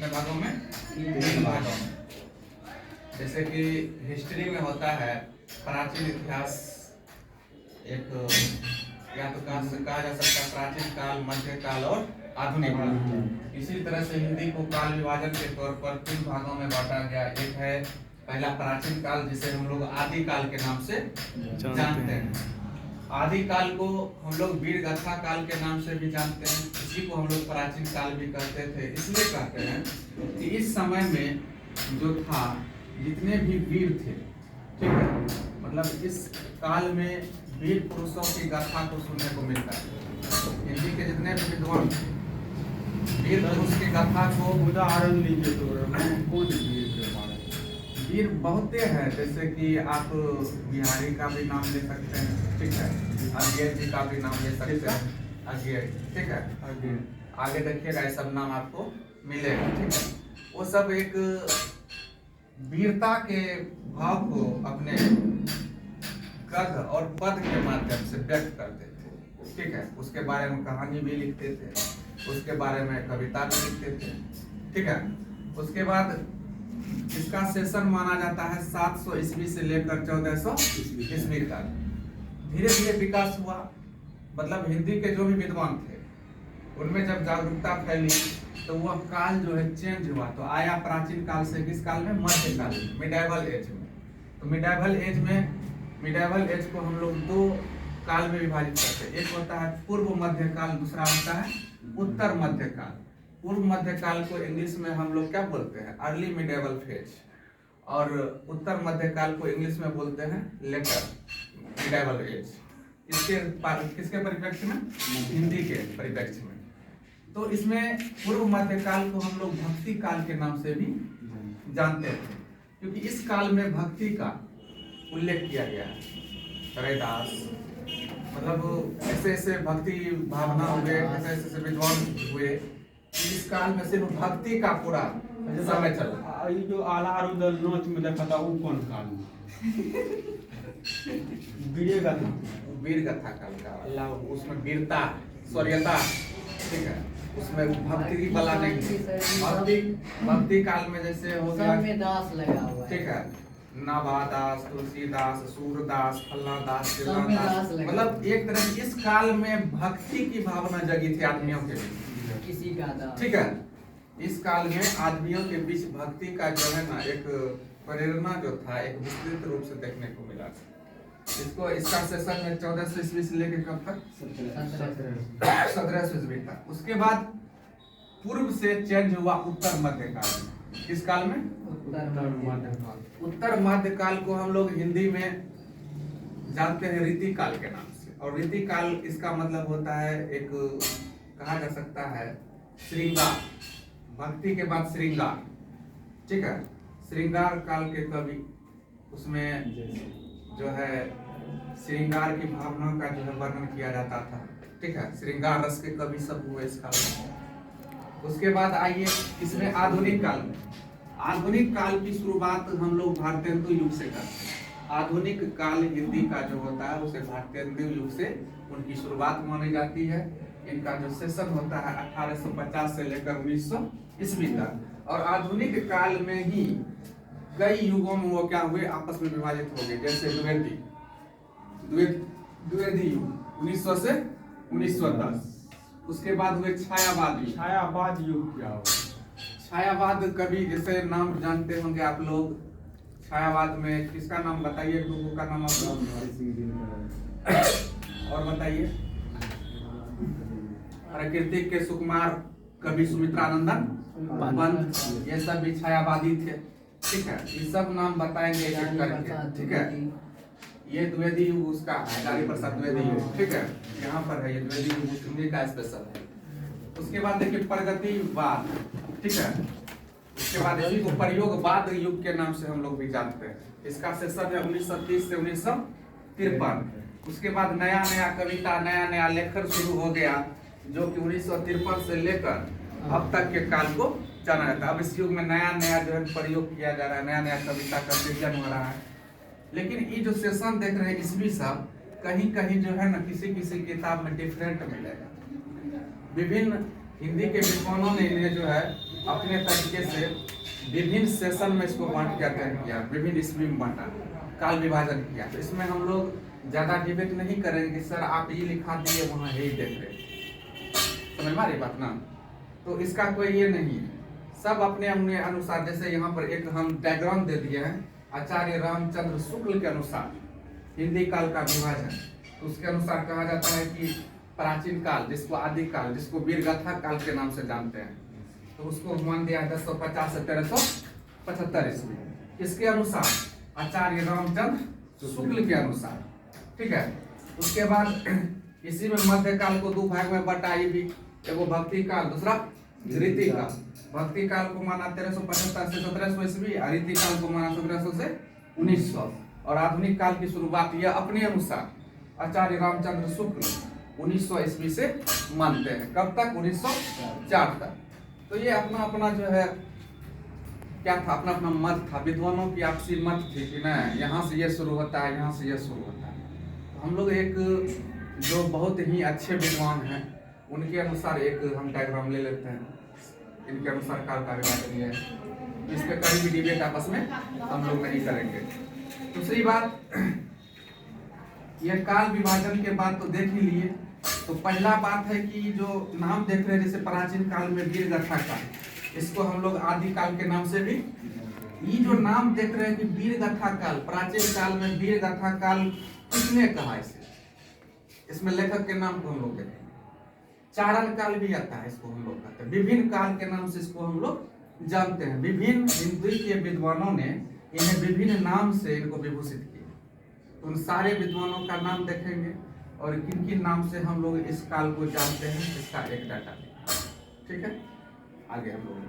कितने भागों में? 3 भागों में। जैसे कि हिस्ट्री में होता है प्राचीन इतिहास, एक या तो कहा जा सकता है प्राचीन काल, मध्यकाल और आधुनिक काल। इसी तरह से हिंदी को काल विभाजन के तौर पर 3 भागों में बांटा गया। एक है पहला प्राचीन काल, जिसे हम लोग आदि काल के नाम से जानते हैं। आदि काल को हम लोग वीर गाथा काल के नाम से भी जानते हैं। इसी को हम लोग प्राचीन काल भी कहते थे। इसलिए कहते हैं कि इस समय में जो था, जितने भी वीर थे, ठीक है, मतलब इस काल में वीर पुरुषों की गाथा को सुनने को मिलता है। हिंदी के जितने भी विद्वान वीर पुरुष की गाथा को उदाहरण लीजिए तो कौन वीर के बारे में? वीर बहुते हैं, जैसे कि आप बिहारी का भी नाम ले सकते हैं, ठीक है, अजय जी का भी नाम ले सकते हैं, अजय, ठीक है, आगे देखिएगा ये सब नाम आपको मिलेगा, ठीक है। वो सब एक वीरता के भाव को अपने गद्य और पद के माध्यम से व्यक्त करते थे, ठीक है। उसके बारे में कहानी भी लिखते थे, उसके बारे में कविता भी लिखते थे, ठीक है। उसके बाद इसका सेशन माना जाता है 700 ईस्वी से लेकर 1400 ईस्वी तक। धीरे धीरे विकास हुआ, मतलब हिंदी के जो भी विद्वान थे उनमें जब जागरूकता फैली तो वह काल जो है चेंज हुआ। तो आया प्राचीन काल से किस काल में? मध्यकाल, मिडाइवल एज में। तो मिडाइवल एज को हम लोग 2 काल में विभाजित करते हैं। एक होता है पूर्व मध्यकाल, दूसरा होता है उत्तर मध्यकाल। पूर्व मध्यकाल को इंग्लिश में हम लोग क्या बोलते हैं? Early medieval phase. और उत्तर मध्यकाल को इंग्लिश में बोलते हैं लेटर मिडाइवल एज। किसके परिप्रेक्ष्य में? हिंदी के परिप्रेक्ष्य में। तो इसमें पूर्व मध्यकाल को हम लोग भक्ति काल के नाम से भी जानते हैं, क्योंकि इस काल में भक्ति का उल्लेख किया गया है। रैदास, मतलब ऐसे ऐसे भक्ति भावना हुए, ऐसे ऐसे विद्वान हुए, इस काल में सिर्फ भक्ति का पूरा समय चला। ये जो आला रुदल नोच में देखा था वो कौन काल में? वीर गाथा काल का अल्लाह, उसमें वीरता, शौर्यता, ठीक है, उसमें भक्ति वाला नहीं। भक्ति काल में जैसे हो गया में दास लगा हुआ है, ठीक है, नाभादास, तुलसीदास, सूरदास, फल्लादास, दास, मतलब एक तरह इस काल में भक्ति की भावना जगी थी आदमियों के बीच, किसी का दास, ठीक है। इस काल में आदमियों के बीच भक्ति का जो है ना एक प्रेरणा जो था, एक विस्तृत रूप से देखने को मिला। इसका सेशन में 1400 ईस्वी से लेकर कब तक? 1700 ईस्वी तक। उसके बाद पूर्व से चेंज हुआ उत्तर मध्यकाल में। किस काल में? उत्तर मध्यकाल को हम लोग हिंदी में जानते हैं रीति काल के नाम से। और रीति काल इसका मतलब होता है, एक कहा जा सकता है श्रृंगार, भक्ति के बाद श्रृंगार, ठीक है। श्रृंगार काल के कवि, उसमें जो है श्रृंगार की भावना का जो है वर्णन किया जाता था, ठीक है। श्रृंगार रस के कवि सब हुए इस काल में। उसके बाद आइए इसमें आधुनिक काल में। आधुनिक काल की शुरुआत हम लोग भारतेंदु युग से करते हैं। आधुनिक काल हिंदी का जो होता है उसे भारतेंदु युग से उनकी शुरुआत मानी जाती है। इनका जो सेशन होता है 1850 से लेकर 1900 ईस्वी तक। और आधुनिक काल में ही कई युगों में वो क्या हुए, आपस में विभाजित हो गए। जैसे द्विवेदी युग 1900 से 1910। उसके बाद हुए छायावाद युग क्या हो? छायावाद कवि, जैसे नाम जानते होंगे आप लोग, छायावाद में किसका नाम बताइए, लोगों का नाम आप लोग और बताइए। प्राकृतिक के सुकुमार कवि सुमित्रानंदन पंत, ये सब भी छायावादी थे, ठीक है। ये सब नाम बताएंगे एक एक करके, ठीक है। ये द्विवेदी युग उसका हजारी प्रसाद द्विवेदी युग, ठीक है, यहाँ पर है ये द्विवेदी युग, हिंदी का स्पेशल है। उसके बाद देखिए प्रगतिवाद, ठीक है। उसके बाद इसी को प्रयोगवाद युग के नाम से हम लोग भी जानते हैं। इसका सेशन है 1930 से 1953। उसके बाद नया नया कविता, नया नया लेखन शुरू हो गया, जो कि 1953 से लेकर अब तक के काल को जाना जाता है। अब इस युग में नया नया जो है प्रयोग किया जा रहा है, नया नया कविता का सृजन हो रहा है। लेकिन ये जो सेशन देख रहे हैं इसमें सब कहीं कहीं जो है ना किसी किसी किताब में डिफरेंट मिलेगा। विभिन्न हिंदी के विद्वानों ने इन्हें जो है अपने तरीके से विभिन्न सेशन में इसको बांट के अध्ययन किया, विभिन्न ईस्वी में बांटा, काल विभाजन किया। तो इसमें हम लोग ज्यादा डिबेट नहीं करेंगे कि सर आप ये लिखा दिए वहाँ यही देख रहे, समझ में आ रही बात ना। तो इसका कोई ये नहीं है, सब अपने अपने अनुसार। जैसे यहाँ पर एक हम डायग्राम दे दिए हैं आचार्य रामचंद्र शुक्ल के अनुसार हिंदी काल का विभाजन। तो उसके अनुसार कहा जाता है कि प्राचीन काल, जिसको आदि काल, जिसको वीरगाथा काल के नाम से जानते हैं, तो उसको मान दिया 1050 से 1375 ईस्वी। इसके अनुसार आचार्य रामचंद्र शुक्ल के अनुसार, ठीक है। उसके बाद इसी में मध्यकाल को दो भाग में बटा, ये भी एगो भक्ति काल, दूसरा रीति काल। भक्ति काल को माना 1375 से 1700 ईस्वी, और रीति काल को माना 1700 से 1900। और आधुनिक काल की शुरुआत यह अपने अनुसार आचार्य रामचंद्र शुक्ल 1900 ईस्वी से मानते हैं। कब तक? 1904 तक। तो ये अपना अपना जो है क्या था, अपना अपना मत था, विद्वानों की आपसी मत थी कि ना यहाँ से ये शुरू होता है, यहाँ से ये शुरू होता है। तो हम लोग एक जो बहुत ही अच्छे विद्वान हैं उनके अनुसार एक हम डायग्राम ले लेते हैं, इनके अनुसार काल का विभाजन ये है। इस पे कभी भी डिबेट आपस में हम लोग नहीं करेंगे। दूसरी बात, यह काल विभाजन के बाद तो देख ही लिए। तो पहला बात है कि जो नाम देख रहे हैं, जैसे प्राचीन काल में वीरगाथा काल, इसको हम लोग आदि काल के नाम से भी, ये जो नाम देख रहे हैं कि वीरगाथा काल, प्राचीन काल में वीरगाथा काल किसने कहा इसे? इसमें लेखक के नाम को हम लोग देखेंगे। चारण काल भी आता है, इसको हम लोग कहते हैं। विभिन्न काल के नाम से इसको हम लोग जानते हैं। विभिन्न हिंदू के विद्वानों ने इन्हें विभिन्न नाम से इनको विभूषित किया। तो उन सारे विद्वानों का नाम देखेंगे और किन किन नाम से हम लोग इस काल को जानते हैं, इसका एक डाटा, ठीक है। आगे हम लोग